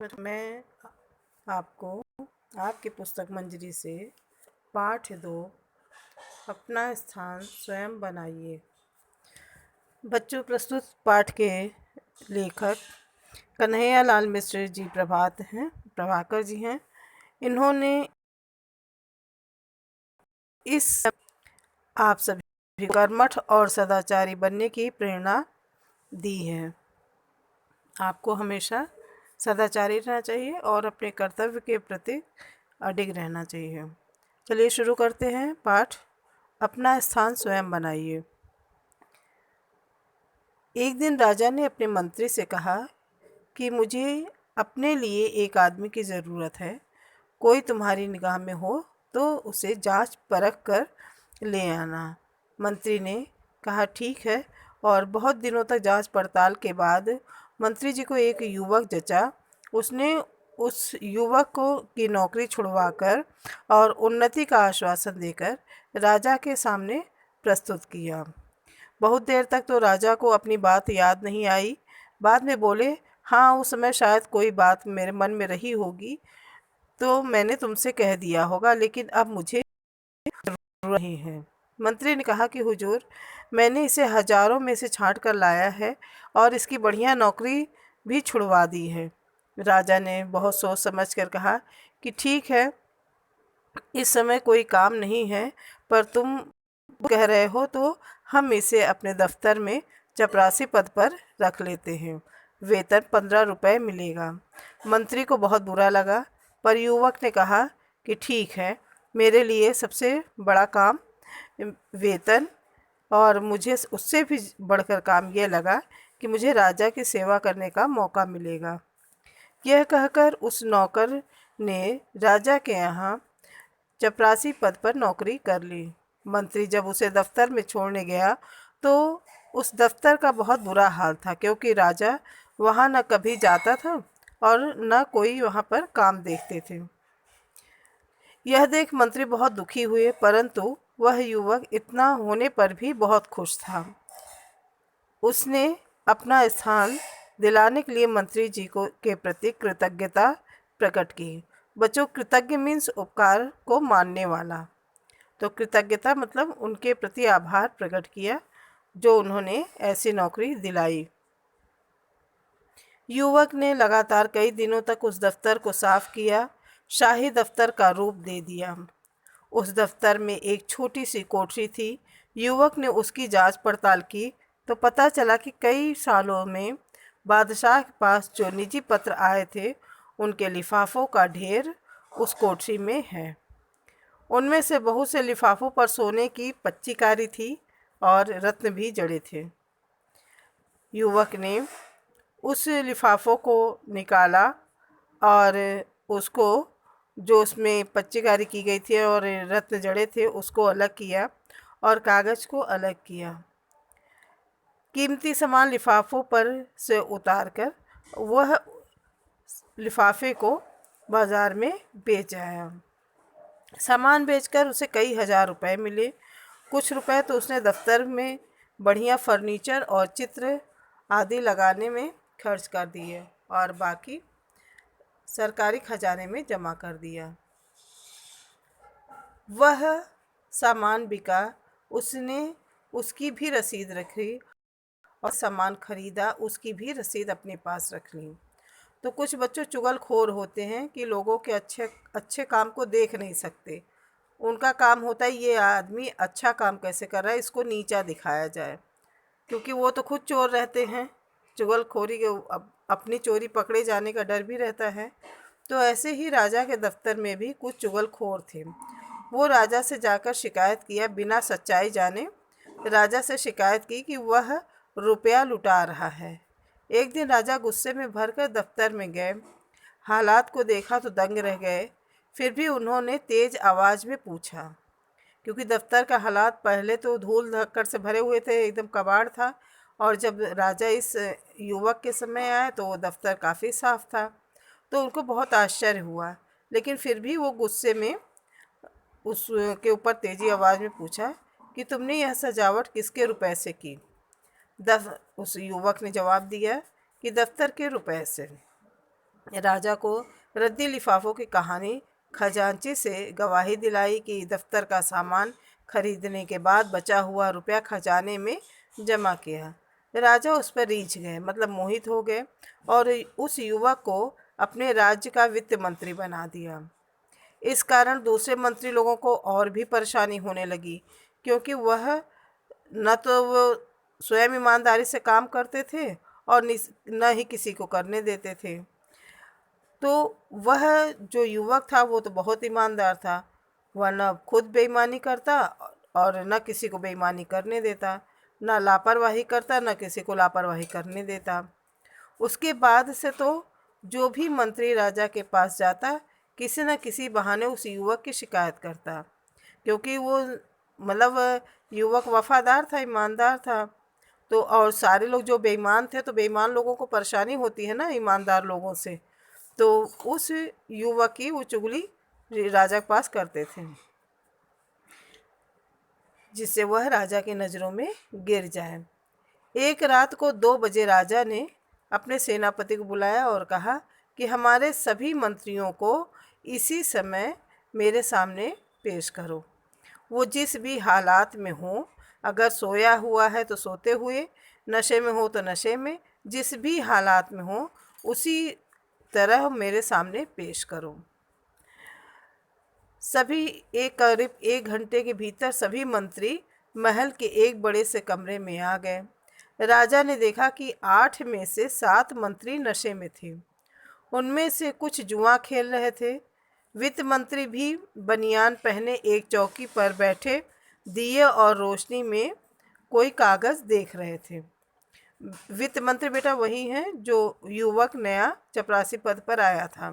मैं आपको आपकी पुस्तक मंजरी से पाठ 2 अपना स्थान स्वयं बनाइए। बच्चों, प्रस्तुत पाठ के लेखक कन्हैया लाल मिश्र जी प्रभाकर जी हैं। इन्होंने इस आप सभी को कर्मठ और सदाचारी बनने की प्रेरणा दी है। आपको हमेशा सदाचारी रहना चाहिए और अपने कर्तव्य के प्रति अडिग रहना चाहिए। चलिए शुरू करते हैं पाठ। अपना स्थान स्वयं बनाइए। एक दिन राजा ने अपने मंत्री से कहा कि मुझे अपने लिए एक आदमी की ज़रूरत है। कोई तुम्हारी निगाह में हो तो उसे जांच परख कर ले आना। मंत्री ने कहा ठीक है, और बहुत दिनों तक जांच पड़ताल के बाद मंत्री जी को एक युवक जचा। उसने उस युवक को की नौकरी छुड़वाकर और उन्नति का आश्वासन देकर राजा के सामने प्रस्तुत किया। बहुत देर तक तो राजा को अपनी बात याद नहीं आई। बाद में बोले, हाँ, उस समय शायद कोई बात मेरे मन में रही होगी तो मैंने तुमसे कह दिया होगा, लेकिन अब मुझे जरूरत नहीं है। मंत्री ने कहा कि हुजूर, मैंने इसे हजारों में से छांट कर लाया है और इसकी बढ़िया नौकरी भी छुड़वा दी है। राजा ने बहुत सोच समझ कर कहा कि ठीक है, इस समय कोई काम नहीं है, पर तुम कह रहे हो तो हम इसे अपने दफ्तर में चपरासी पद पर रख लेते हैं। वेतन 15 रुपये मिलेगा। मंत्री को बहुत बुरा लगा, पर युवक ने कहा कि ठीक है, मेरे लिए सबसे बड़ा काम वेतन, और मुझे उससे भी बढ़कर काम यह लगा कि मुझे राजा की सेवा करने का मौका मिलेगा। यह कहकर उस नौकर ने राजा के यहाँ चपरासी पद पर नौकरी कर ली। मंत्री जब उसे दफ्तर में छोड़ने गया तो उस दफ्तर का बहुत बुरा हाल था, क्योंकि राजा वहाँ न कभी जाता था और न कोई वहाँ पर काम देखते थे। यह देख मंत्री बहुत दुखी हुए, परंतु वह युवक इतना होने पर भी बहुत खुश था। उसने अपना स्थान दिलाने के लिए मंत्री जी को के प्रति कृतज्ञता प्रकट की। बच्चों, कृतज्ञ मीन्स उपकार को मानने वाला। तो कृतज्ञता मतलब उनके प्रति आभार प्रकट किया जो उन्होंने ऐसी नौकरी दिलाई। युवक ने लगातार कई दिनों तक उस दफ्तर को साफ किया, शाही दफ्तर का रूप दे दिया। उस दफ्तर में एक छोटी सी कोठरी थी। युवक ने उसकी जांच पड़ताल की तो पता चला कि कई सालों में बादशाह के पास जो निजी पत्र आए थे, उनके लिफाफों का ढेर उस कोठरी में है। उनमें से बहुत से लिफाफों पर सोने की पच्चीकारी थी और रत्न भी जड़े थे। युवक ने उस लिफाफों को निकाला और उसको, जो उसमें पच्चीकारी की गई थी और रत्न जड़े थे, उसको अलग किया और कागज़ को अलग किया। कीमती सामान लिफाफों पर से उतारकर वह लिफाफे को बाज़ार में बेच आया। सामान बेचकर उसे कई हजार रुपए मिले। कुछ रुपए तो उसने दफ्तर में बढ़िया फर्नीचर और चित्र आदि लगाने में खर्च कर दिए और बाकी सरकारी खजाने में जमा कर दिया। वह सामान बिका, उसने उसकी भी रसीद रखी और सामान खरीदा, उसकी भी रसीद अपने पास रख ली। तो कुछ बच्चों चुगलखोर होते हैं कि लोगों के अच्छे अच्छे काम को देख नहीं सकते। उनका काम होता है ये आदमी अच्छा काम कैसे कर रहा है, इसको नीचा दिखाया जाए, क्योंकि वो तो खुद चोर रहते हैं। चुगलखोरी के अपनी चोरी पकड़े जाने का डर भी रहता है। तो ऐसे ही राजा के दफ्तर में भी कुछ चुगलखोर थे। वो राजा से जाकर शिकायत किया, बिना सच्चाई जाने राजा से शिकायत की कि वह रुपया लुटा रहा है। एक दिन राजा गुस्से में भरकर दफ्तर में गए। हालात को देखा तो दंग रह गए। फिर भी उन्होंने तेज आवाज़ में पूछा, क्योंकि दफ्तर का हालात पहले तो धूल धक्कड़ से भरे हुए थे, एकदम कबाड़ था, और जब राजा इस युवक के समय आए तो वो दफ्तर काफ़ी साफ था। तो उनको बहुत आश्चर्य हुआ, लेकिन फिर भी वो गुस्से में उसके ऊपर तेजी आवाज़ में पूछा कि तुमने यह सजावट किसके रुपए से की। उस युवक ने जवाब दिया कि दफ्तर के रुपए से। राजा को रद्दी लिफाफों की कहानी खजांची से गवाही दिलाई कि दफ्तर का सामान खरीदने के बाद बचा हुआ रुपया खजाने में जमा किया। राजा उस पर रीझ गए, मतलब मोहित हो गए, और उस युवक को अपने राज्य का वित्त मंत्री बना दिया। इस कारण दूसरे मंत्री लोगों को और भी परेशानी होने लगी, क्योंकि वह न तो वो स्वयं ईमानदारी से काम करते थे और न ही किसी को करने देते थे। तो वह जो युवक था वो तो बहुत ईमानदार था, वह न खुद बेईमानी करता और न किसी को बेईमानी करने देता, न लापरवाही करता न किसी को लापरवाही करने देता। उसके बाद से तो जो भी मंत्री राजा के पास जाता, किसी न किसी बहाने उस युवक की शिकायत करता, क्योंकि वो मतलब युवक वफादार था, ईमानदार था। तो और सारे लोग जो बेईमान थे, तो बेईमान लोगों को परेशानी होती है ना ईमानदार लोगों से, तो उस युवक की वो चुगली राजा के पास करते थे, जिससे वह राजा की नज़रों में गिर जाए। एक रात को 2 बजे राजा ने अपने सेनापति को बुलाया और कहा कि हमारे सभी मंत्रियों को इसी समय मेरे सामने पेश करो। वो जिस भी हालात में हो, अगर सोया हुआ है तो सोते हुए, नशे में हो तो नशे में, जिस भी हालात में हो उसी तरह मेरे सामने पेश करो। सभी करीब 1 घंटे के भीतर सभी मंत्री महल के एक बड़े से कमरे में आ गए। राजा ने देखा कि 8 में से 7 मंत्री नशे में थे। उनमें से कुछ जुआ खेल रहे थे। वित्त मंत्री भी बनियान पहने एक चौकी पर बैठे दिए और रोशनी में कोई कागज देख रहे थे। वित्त मंत्री बेटा वही है जो युवक नया चपरासी पद पर आया था।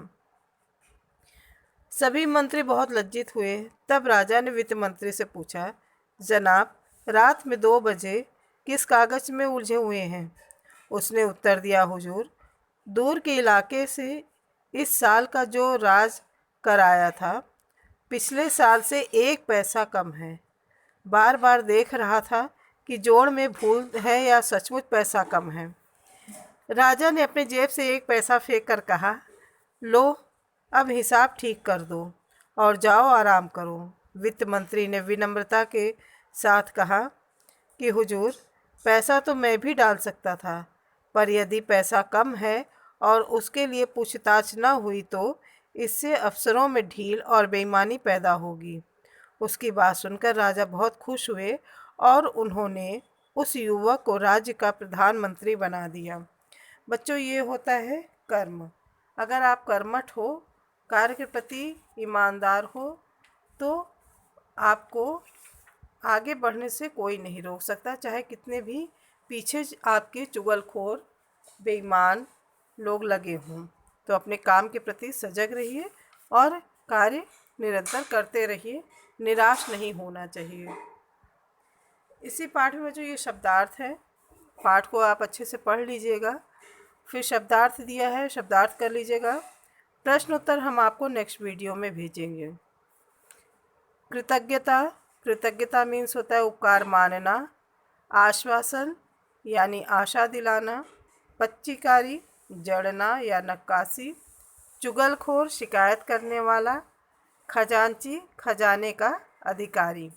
सभी मंत्री बहुत लज्जित हुए। तब राजा ने वित्त मंत्री से पूछा, जनाब, रात में 2 बजे किस कागज में उलझे हुए हैं? उसने उत्तर दिया, हुजूर, दूर के इलाके से इस साल का जो राज कराया था, पिछले साल से 1 पैसा कम है। बार बार देख रहा था कि जोड़ में भूल है या सचमुच पैसा कम है। राजा ने अपने जेब से 1 पैसा फेंक कर कहा, लो, अब हिसाब ठीक कर दो और जाओ आराम करो। वित्त मंत्री ने विनम्रता के साथ कहा कि हुजूर, पैसा तो मैं भी डाल सकता था, पर यदि पैसा कम है और उसके लिए पूछताछ न हुई तो इससे अफसरों में ढील और बेईमानी पैदा होगी। उसकी बात सुनकर राजा बहुत खुश हुए और उन्होंने उस युवक को राज्य का प्रधानमंत्री बना दिया। बच्चों, ये होता है कर्म। अगर आप कर्मठ हो, कार्य के प्रति ईमानदार हो, तो आपको आगे बढ़ने से कोई नहीं रोक सकता, चाहे कितने भी पीछे आपके चुगलखोर बेईमान लोग लगे हों। तो अपने काम के प्रति सजग रहिए और कार्य निरंतर करते रहिए, निराश नहीं होना चाहिए। इसी पाठ में जो ये शब्दार्थ है, पाठ को आप अच्छे से पढ़ लीजिएगा, फिर शब्दार्थ दिया है, शब्दार्थ कर लीजिएगा। प्रश्न उत्तर हम आपको नेक्स्ट वीडियो में भेजेंगे। कृतज्ञता, कृतज्ञता मीन्स होता है उपकार मानना। आश्वासन यानी आशा दिलाना। पच्चीकारी, जड़ना या नक्काशी। चुगलखोर, शिकायत करने वाला। खजांची, खजाने का अधिकारी।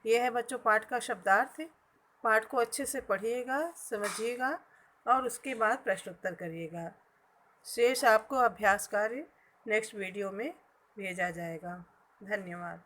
यह है बच्चों पाठ का शब्दार्थ। पाठ को अच्छे से पढ़िएगा, समझिएगा और उसके बाद प्रश्न उत्तर करिएगा। शेष आपको अभ्यास कार्य नेक्स्ट वीडियो में भेजा जाएगा। धन्यवाद।